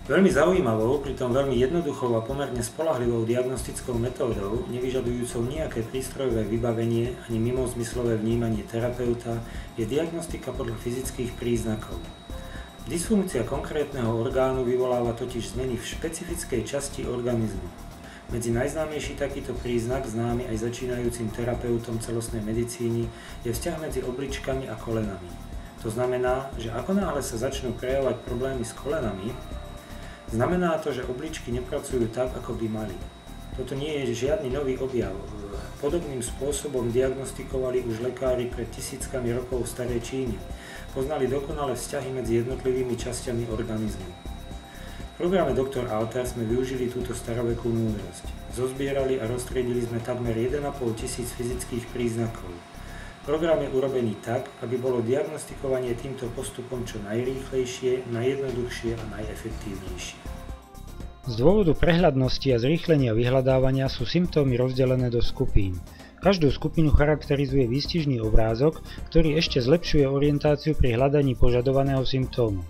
Veľmi zaujímavou, pritom veľmi jednoduchou a pomerne spoľahlivou diagnostickou metódou, nevyžadujúcou nejaké prístrojové vybavenie ani mimozmyslové vnímanie terapeuta, je diagnostika podľa fyzických príznakov. Dysfunkcia konkrétneho orgánu vyvoláva totiž zmeny v špecifickej časti organizmu. Medzi najznámejší takýto príznak, známy aj začínajúcim terapeutom celostnej medicíny, je vzťah medzi obličkami a kolenami. To znamená, že ako náhle sa začnú prejavovať problémy s kolenami, znamená to, že obličky nepracujú tak, ako by mali. Toto nie je žiadny nový objav. Podobným spôsobom diagnostikovali už lekári pred tisíckami rokov v starej Číne. Poznali dokonale vzťahy medzi jednotlivými časťami organizmu. V programe Dr. Altar sme využili túto starovekú múdrosť. Zozbierali a roztriedili sme takmer 1,5 tisíc fyzických príznakov. Program je urobený tak, aby bolo diagnostikovanie týmto postupom čo najrýchlejšie, najjednoduchšie a najefektívnejšie. Z dôvodu prehľadnosti a zrýchlenia vyhľadávania sú symptómy rozdelené do skupín. Každú skupinu charakterizuje výstižný obrázok, ktorý ešte zlepšuje orientáciu pri hľadaní požadovaného symptómu.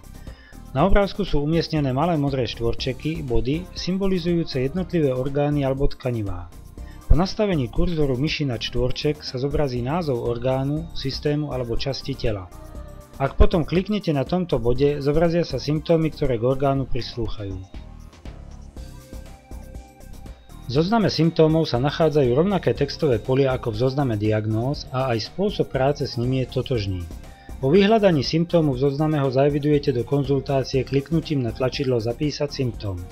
Na obrázku sú umiestnené malé modré štvorčeky, body, symbolizujúce jednotlivé orgány alebo tkanivá. Po nastavení kurzoru myši na štvorček sa zobrazí názov orgánu, systému alebo časti tela. Ak potom kliknete na tomto bode, zobrazia sa symptómy, ktoré k orgánu prislúchajú. V zozname symptómov sa nachádzajú rovnaké textové polia ako v zozname diagnóz a aj spôsob práce s nimi je totožný. Po vyhľadaní symptómu v zozname ho zaevidujete do konzultácie kliknutím na tlačidlo Zapísať symptóm.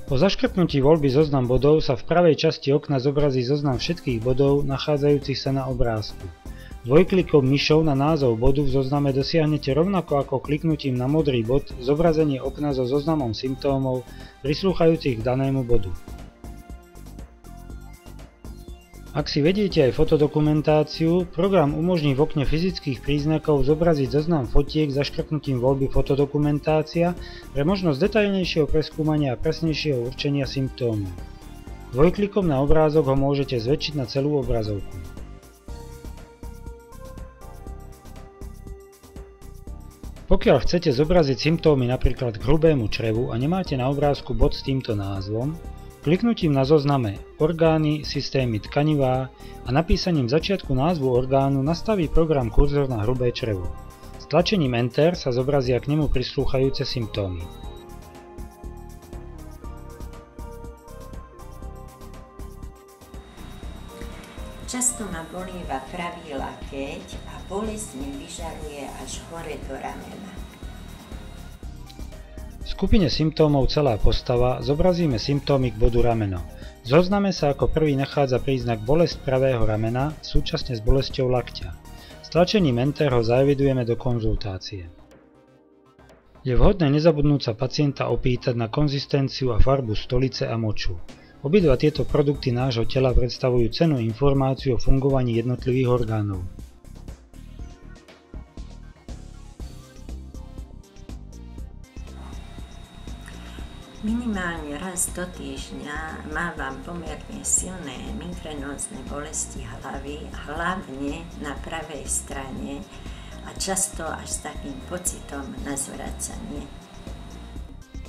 Po zaškrtnutí voľby zoznam bodov sa v pravej časti okna zobrazí zoznam všetkých bodov nachádzajúcich sa na obrázku. Dvojklikom myšou na názov bodu v zozname dosiahnete rovnako ako kliknutím na modrý bod zobrazenie okna so zoznamom symptómov prislúchajúcich k danému bodu. Ak si vediete aj fotodokumentáciu, program umožní v okne fyzických príznakov zobraziť zoznam fotiek zaškrtnutím voľby fotodokumentácia pre možnosť detailnejšieho preskúmania a presnejšieho určenia symptómu. Dvojklikom na obrázok ho môžete zväčšiť na celú obrazovku. Pokiaľ chcete zobraziť symptómy napríklad k hrubému črevu a nemáte na obrázku bod s týmto názvom, kliknutím na zozname Orgány, systémy, tkanivá a napísaním začiatku názvu orgánu nastaví program kurzor na hrubé črevo. S tlačením Enter sa zobrazia k nemu prislúchajúce symptómy. Často ma bolíva pravý lakeť a bolesť mi vyžaruje až hore do ramena. V skupine symptómov celá postava zobrazíme symptómy k bodu rameno. V zozname sa ako prvý nachádza príznak bolesť pravého ramena súčasne s bolesťou lakťa. S tlačením Enter ho zaevidujeme do konzultácie. Je vhodné nezabudnúť sa pacienta opýtať na konzistenciu a farbu stolice a moču. Obidva tieto produkty nášho tela predstavujú cennú informáciu o fungovaní jednotlivých orgánov. Minimálne raz do týždňa mávam pomerne silné migrenózne bolesti hlavy, hlavne na pravej strane a často až s takým pocitom na zvracanie.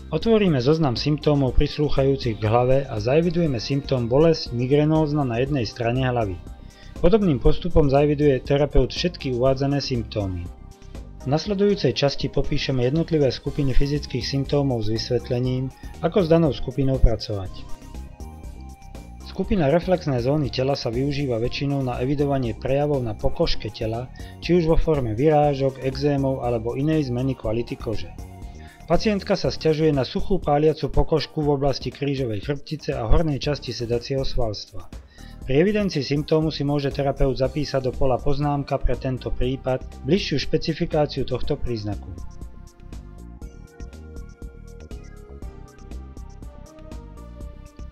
Otvoríme zoznam symptómov prislúchajúcich k hlave a zaevidujeme symptóm bolesť migrenózna na jednej strane hlavy. Podobným postupom zaeviduje terapeut všetky uvádzané symptómy. V nasledujúcej časti popíšeme jednotlivé skupiny fyzických symptómov s vysvetlením, ako s danou skupinou pracovať. Skupina reflexné zóny tela sa využíva väčšinou na evidovanie prejavov na pokožke tela, či už vo forme vyrážok, ekzémov alebo inej zmeny kvality kože. Pacientka sa sťažuje na suchú páliacu pokožku v oblasti krížovej chrbtice a hornej časti sedacieho svalstva. Pri evidencii symptómu si môže terapeut zapísať do pola poznámka pre tento prípad bližšiu špecifikáciu tohto príznaku.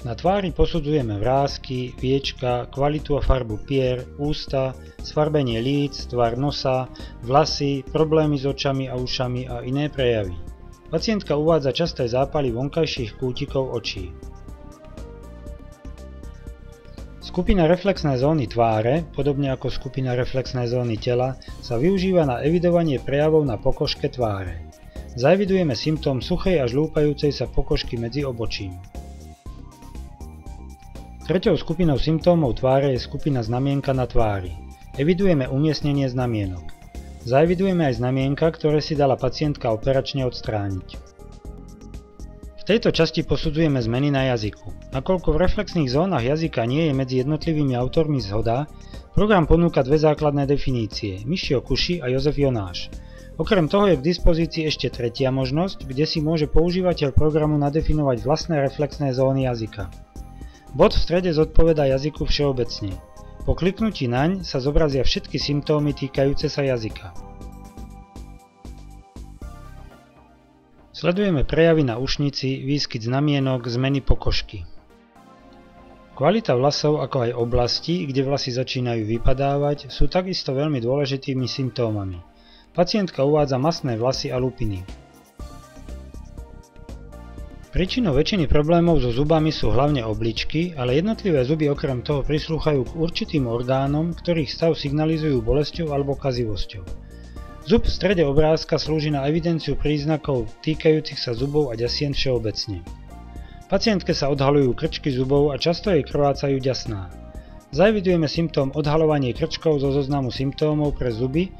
Na tvári posudzujeme vrásky, viečka, kvalitu a farbu pier, ústa, sfarbenie líc, tvar nosa, vlasy, problémy s očami a ušami a iné prejavy. Pacientka uvádza časté zápaly vonkajších kútikov očí. Skupina reflexné zóny tváre, podobne ako skupina reflexné zóny tela, sa využíva na evidovanie prejavov na pokožke tváre. Zaevidujeme symptóm suchej a žľúpajúcej sa pokožky medzi obočím. Treťou skupinou symptómov tváre je skupina znamienka na tvári. Evidujeme umiestnenie znamienok. Zaevidujeme aj znamienka, ktoré si dala pacientka operačne odstrániť. V tejto časti posudzujeme zmeny na jazyku. Nakoľko v reflexných zónach jazyka nie je medzi jednotlivými autormi zhoda, program ponúka dve základné definície, Mišio Kuši a Jozef Jonáš. Okrem toho je k dispozícii ešte tretia možnosť, kde si môže používateľ programu nadefinovať vlastné reflexné zóny jazyka. Bod v strede zodpovedá jazyku všeobecne. Po kliknutí naň sa zobrazia všetky symptómy týkajúce sa jazyka. Sledujeme prejavy na ušnici, výskyt znamienok, zmeny pokožky. Kvalita vlasov ako aj oblasti, kde vlasy začínajú vypadávať, sú takisto veľmi dôležitými symptómami. Pacientka uvádza masné vlasy a lupiny. Príčinou väčšiny problémov so zubami sú hlavne obličky, ale jednotlivé zuby okrem toho prislúchajú k určitým orgánom, ktorých stav signalizujú bolesťou alebo kazivosťou. Zub v strede obrázka slúži na evidenciu príznakov týkajúcich sa zubov a ďasien všeobecne. Pacientke sa odhaľujú krčky zubov a často jej krvácajú ďasná. Zaevidujeme symptóm odhaľovanie krčkov zo zoznamu symptómov pre zuby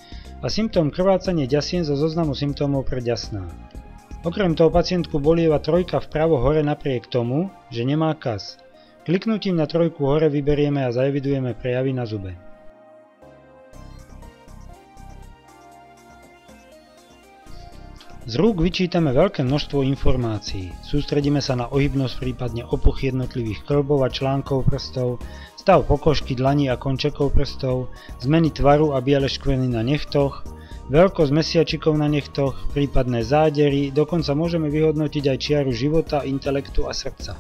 a symptóm krvácanie ďasien zo zoznamu symptómov pre ďasná. Okrem toho pacientku bolieva trojka vpravo hore napriek tomu, že nemá kas. Kliknutím na trojku hore vyberieme a zaevidujeme prejavy na zube. Z rúk vyčítame veľké množstvo informácií. Sústredíme sa na ohybnosť, prípadne opuch jednotlivých kĺbov a článkov prstov, stav pokožky dlaní a končekov prstov, zmeny tvaru a biele škvrny na nechtoch, veľkosť mesiačikov na nechtoch, prípadné zádery, dokonca môžeme vyhodnotiť aj čiaru života, intelektu a srdca.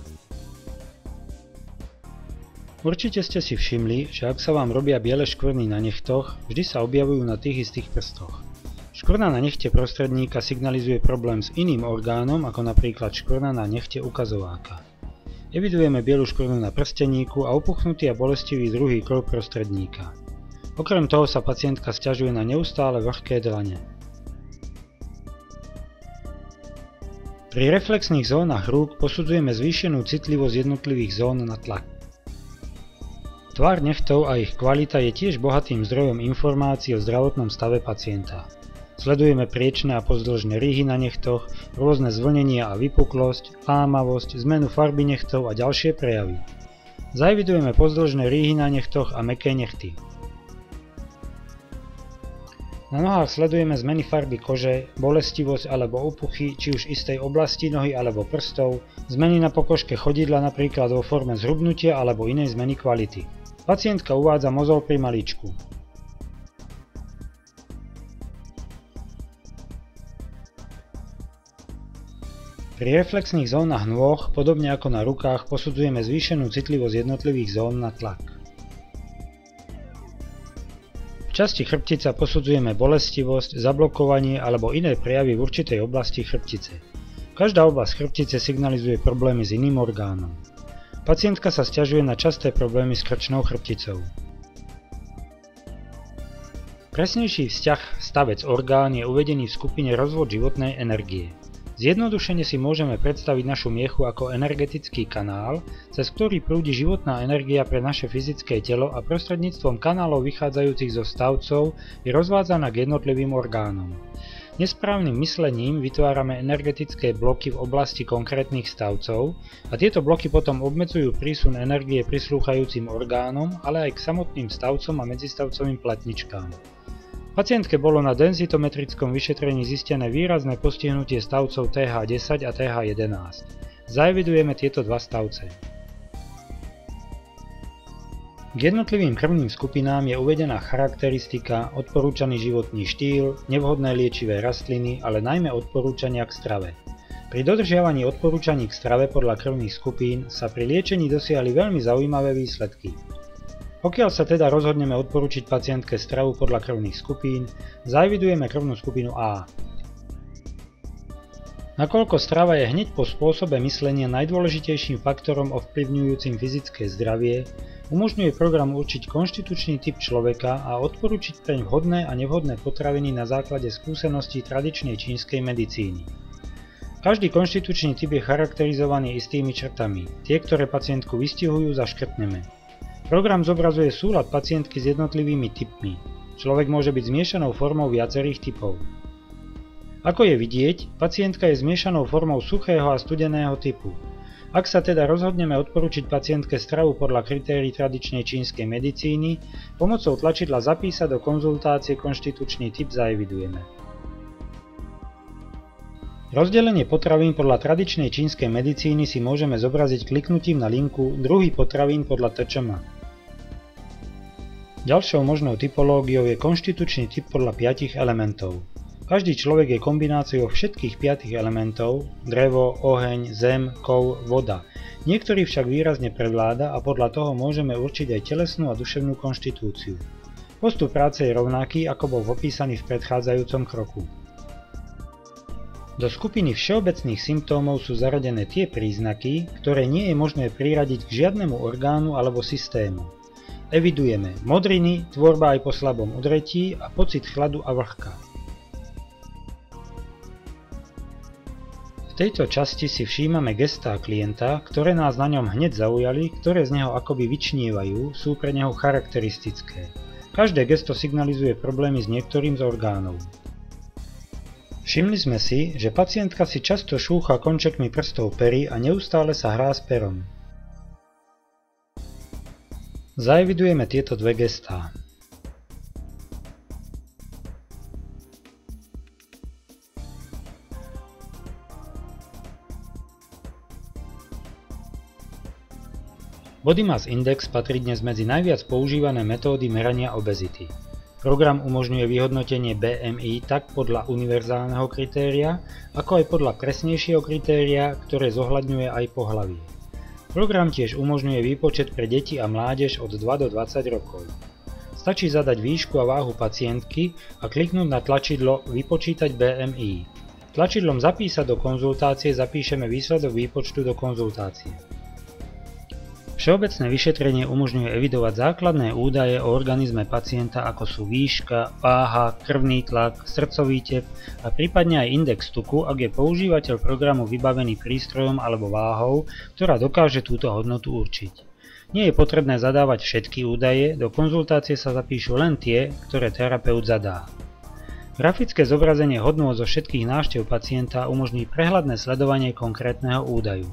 Určite ste si všimli, že ak sa vám robia biele škvrny na nechtoch, vždy sa objavujú na tých istých prstoch. Škvrna na nechte prostredníka signalizuje problém s iným orgánom, ako napríklad škvrna na nechte ukazováka. Evidujeme bielu škvrnu na prsteníku a opuchnutý a bolestivý druhý kĺb prostredníka. Okrem toho sa pacientka sťažuje na neustále vlhké dlane. Pri reflexných zónach rúk posudzujeme zvýšenú citlivosť jednotlivých zón na tlak. Tvar nechtov a ich kvalita je tiež bohatým zdrojom informácií o zdravotnom stave pacienta. Sledujeme priečné a pozdĺžne rýhy na nechtoch, rôzne zvlnenia a vypuklosť, lámavosť, zmenu farby nechtov a ďalšie prejavy. Zaevidujeme pozdĺžne rýhy na nechtoch a mäkké nechty. Na nohách sledujeme zmeny farby kože, bolestivosť alebo opuchy, či už istej oblasti nohy alebo prstov, zmeny na pokožke chodidla napríklad vo forme zhrubnutia alebo inej zmeny kvality. Pacientka uvádza mozol pri malíčku. Pri reflexných zónach nôh, podobne ako na rukách, posudzujeme zvýšenú citlivosť jednotlivých zón na tlak. V časti chrbtica posudzujeme bolestivosť, zablokovanie alebo iné prejavy v určitej oblasti chrbtice. Každá oblasť chrbtice signalizuje problémy s iným orgánom. Pacientka sa sťažuje na časté problémy s krčnou chrbticou. Presnejší vzťah stavec-orgán je uvedený v skupine rozvod životnej energie. Zjednodušene si môžeme predstaviť našu miechu ako energetický kanál, cez ktorý prúdi životná energia pre naše fyzické telo a prostredníctvom kanálov vychádzajúcich zo stavcov je rozvádzaná k jednotlivým orgánom. Nesprávnym myslením vytvárame energetické bloky v oblasti konkrétnych stavcov a tieto bloky potom obmedzujú prísun energie prislúchajúcim orgánom, ale aj k samotným stavcom a medzistavcovým platničkám. Pacientke bolo na denzitometrickom vyšetrení zistené výrazné postihnutie stavcov TH10 a TH11. Zaevidujeme tieto dva stavce. K jednotlivým krvným skupinám je uvedená charakteristika, odporúčaný životný štýl, nevhodné liečivé rastliny, ale najmä odporúčania k strave. Pri dodržiavaní odporúčaní k strave podľa krvných skupín sa pri liečení dosiahli veľmi zaujímavé výsledky. Pokiaľ sa teda rozhodneme odporučiť pacientke stravu podľa krvných skupín, zaevidujeme krvnú skupinu A. Nakoľko strava je hneď po spôsobe myslenia najdôležitejším faktorom ovplyvňujúcim fyzické zdravie, Umožňuje program určiť konštitučný typ človeka a odporučiť preň vhodné a nevhodné potraviny na základe skúseností tradičnej čínskej medicíny. Každý konštitučný typ je charakterizovaný istými črtami. Tie, ktoré pacientku vystihujú, zaškrtneme. Program zobrazuje súlad pacientky s jednotlivými typmi. Človek môže byť zmiešanou formou viacerých typov. Ako je vidieť, pacientka je zmiešanou formou suchého a studeného typu. Ak sa teda rozhodneme odporučiť pacientke stravu podľa kritérií tradičnej čínskej medicíny, pomocou tlačidla Zapísať do konzultácie konštitučný typ zaevidujeme. Rozdelenie potravín podľa tradičnej čínskej medicíny si môžeme zobraziť kliknutím na linku Druhy potravín podľa TČM. Ďalšou možnou typológiou je konštitučný typ podľa 5 elementov. Každý človek je kombináciou všetkých 5 elementov, drevo, oheň, zem, kov, voda. Niektorý však výrazne prevláda a podľa toho môžeme určiť aj telesnú a duševnú konštitúciu. Postup práce je rovnaký, ako bol opísaný v predchádzajúcom kroku. Do skupiny všeobecných symptómov sú zaradené tie príznaky, ktoré nie je možné priradiť k žiadnemu orgánu alebo systému. Evidujeme modriny, tvorba aj po slabom udretí a pocit chladu a vlhka. V tejto časti si všímame gestá klienta, ktoré nás na ňom hneď zaujali, ktoré z neho akoby vyčnievajú, sú pre neho charakteristické. Každé gesto signalizuje problémy s niektorým z orgánov. Všimli sme si, že pacientka si často šúcha končekmi prstov pery a neustále sa hrá s perom. Zaevidujeme tieto dve gestá. Body Mass Index patrí dnes medzi najviac používané metódy merania obezity. Program umožňuje vyhodnotenie BMI tak podľa univerzálneho kritéria, ako aj podľa presnejšieho kritéria, ktoré zohľadňuje aj pohlavie. Program tiež umožňuje výpočet pre deti a mládež od 2 do 20 rokov. Stačí zadať výšku a váhu pacientky a kliknúť na tlačidlo Vypočítať BMI. Tlačidlom Zapísať do konzultácie zapíšeme výsledok výpočtu do konzultácie. Všeobecné vyšetrenie umožňuje evidovať základné údaje o organizme pacienta, ako sú výška, váha, krvný tlak, srdcový tep a prípadne aj index tuku, ak je používateľ programu vybavený prístrojom alebo váhou, ktorá dokáže túto hodnotu určiť. Nie je potrebné zadávať všetky údaje, do konzultácie sa zapíšu len tie, ktoré terapeut zadá. Grafické zobrazenie hodnôt zo všetkých návštev pacienta umožní prehľadné sledovanie konkrétneho údaju.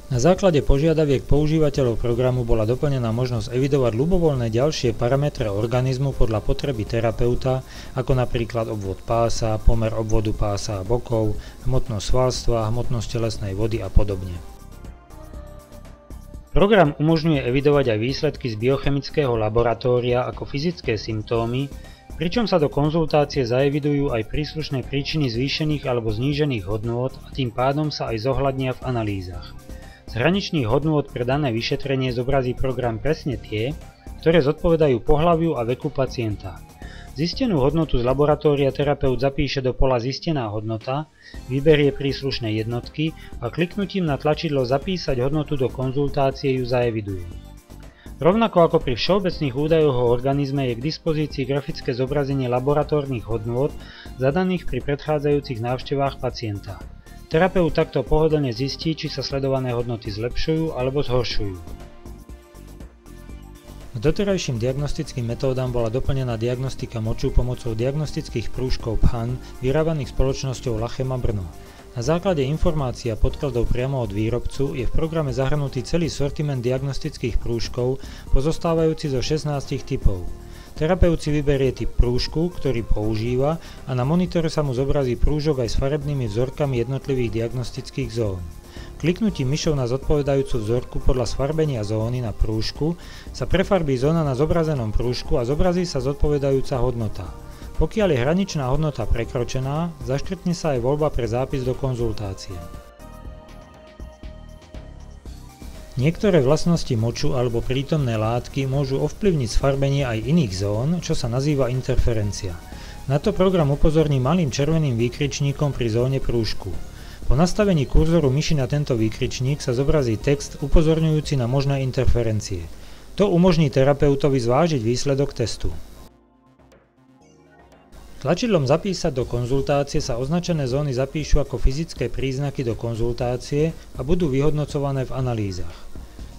Na základe požiadaviek používateľov programu bola doplnená možnosť evidovať ľubovoľné ďalšie parametre organizmu podľa potreby terapeuta, ako napríklad obvod pása, pomer obvodu pása a bokov, hmotnosť svalstva, hmotnosť telesnej vody a podobne. Program umožňuje evidovať aj výsledky z biochemického laboratória ako fyzické symptómy, pričom sa do konzultácie zaevidujú aj príslušné príčiny zvýšených alebo znížených hodnôt a tým pádom sa aj zohľadnia v analýzach. Z hraničných hodnôt pre dané vyšetrenie zobrazí program presne tie, ktoré zodpovedajú pohlaviu a veku pacienta. Zistenú hodnotu z laboratória terapeut zapíše do pola Zistená hodnota, vyberie príslušné jednotky a kliknutím na tlačidlo Zapísať hodnotu do konzultácie ju zaeviduje. Rovnako ako pri všeobecných údajoch o organizme je k dispozícii grafické zobrazenie laboratórnych hodnôt zadaných pri predchádzajúcich návštevách pacienta. Terapeut takto pohodlne zistí, či sa sledované hodnoty zlepšujú alebo zhoršujú. K doterajším diagnostickým metódam bola doplnená diagnostika moču pomocou diagnostických prúžkov PHAN vyrábaných spoločnosťou Lachema Brno. Na základe informácií a podkladov priamo od výrobcu je v programe zahrnutý celý sortiment diagnostických prúžkov pozostávajúci zo 16 typov. Terapeut si vyberie typ prúžku, ktorý používa a na monitore sa mu zobrazí prúžok aj s farebnými vzorkami jednotlivých diagnostických zón. Kliknutím myšou na zodpovedajúcu vzorku podľa sfarbenia zóny na prúžku sa prefarbí zóna na zobrazenom prúžku a zobrazí sa zodpovedajúca hodnota. Pokiaľ je hraničná hodnota prekročená, zaškrtne sa aj voľba pre zápis do konzultácie. Niektoré vlastnosti moču alebo prítomné látky môžu ovplyvniť sfarbenie aj iných zón, čo sa nazýva interferencia. Na to program upozorní malým červeným výkričníkom pri zóne prúžku. Po nastavení kurzoru myši na tento výkričník sa zobrazí text upozorňujúci na možné interferencie. To umožní terapeutovi zvážiť výsledok testu. Tlačidlom Zapísať do konzultácie sa označené zóny zapíšu ako fyzické príznaky do konzultácie a budú vyhodnocované v analýzach.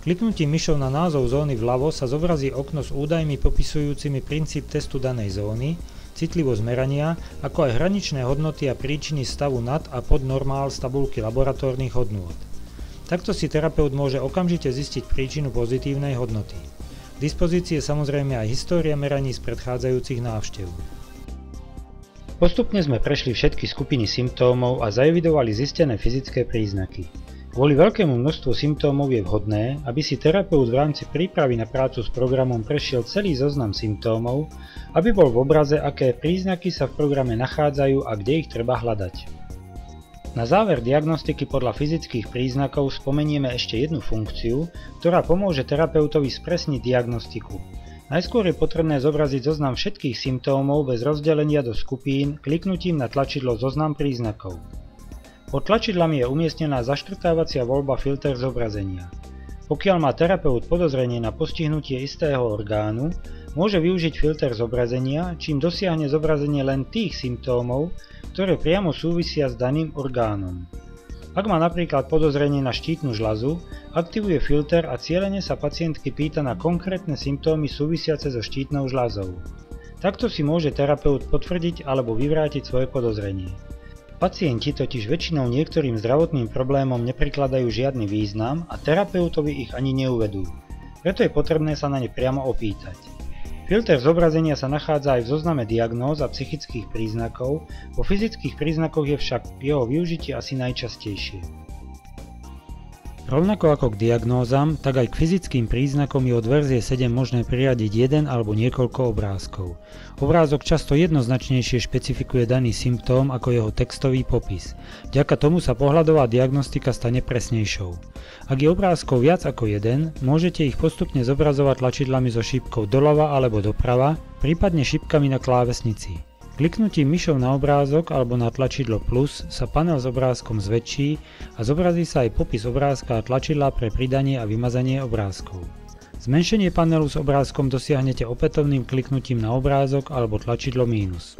Kliknutím myšou na názov zóny vľavo sa zobrazí okno s údajmi popisujúcimi princíp testu danej zóny, citlivosť merania, ako aj hraničné hodnoty a príčiny stavu nad a pod normál z tabuľky laboratórnych hodnôt. Takto si terapeut môže okamžite zistiť príčinu pozitívnej hodnoty. K dispozícii je samozrejme aj história meraní z predchádzajúcich návštev. Postupne sme prešli všetky skupiny symptómov a zaevidovali zistené fyzické príznaky. Kvôli veľkému množstvu symptómov je vhodné, aby si terapeut v rámci prípravy na prácu s programom prešiel celý zoznam symptómov, aby bol v obraze, aké príznaky sa v programe nachádzajú a kde ich treba hľadať. Na záver diagnostiky podľa fyzických príznakov spomenieme ešte jednu funkciu, ktorá pomôže terapeutovi spresniť diagnostiku. Najskôr je potrebné zobraziť zoznam všetkých symptómov bez rozdelenia do skupín kliknutím na tlačidlo Zoznam príznakov. Pod tlačidlami je umiestnená zaškrtávacia voľba Filter zobrazenia. Pokiaľ má terapeut podozrenie na postihnutie istého orgánu, môže využiť filter zobrazenia, čím dosiahne zobrazenie len tých symptómov, ktoré priamo súvisia s daným orgánom. Ak má napríklad podozrenie na štítnu žľazu, aktivuje filter a cielene sa pacientky pýta na konkrétne symptómy súvisiace so štítnou žľazou. Takto si môže terapeut potvrdiť alebo vyvrátiť svoje podozrenie. Pacienti totiž väčšinou niektorým zdravotným problémom neprikladajú žiadny význam a terapeutovi ich ani neuvedú. Preto je potrebné sa na ne priamo opýtať. Filter zobrazenia sa nachádza aj v zozname diagnóz a psychických príznakov, vo fyzických príznakoch je však jeho využitie asi najčastejšie. Rovnako ako k diagnózam, tak aj k fyzickým príznakom je od verzie 7 možné priradiť jeden alebo niekoľko obrázkov. Obrázok často jednoznačnejšie špecifikuje daný symptóm ako jeho textový popis. Vďaka tomu sa pohľadová diagnostika stane presnejšou. Ak je obrázkov viac ako jeden, môžete ich postupne zobrazovať tlačidlami so šípkou doľava alebo doprava, prípadne šípkami na klávesnici. Kliknutím myšou na obrázok alebo na tlačidlo plus sa panel s obrázkom zväčší a zobrazí sa aj popis obrázka a tlačidla pre pridanie a vymazanie obrázkov. Zmenšenie panelu s obrázkom dosiahnete opätovným kliknutím na obrázok alebo tlačidlo mínus.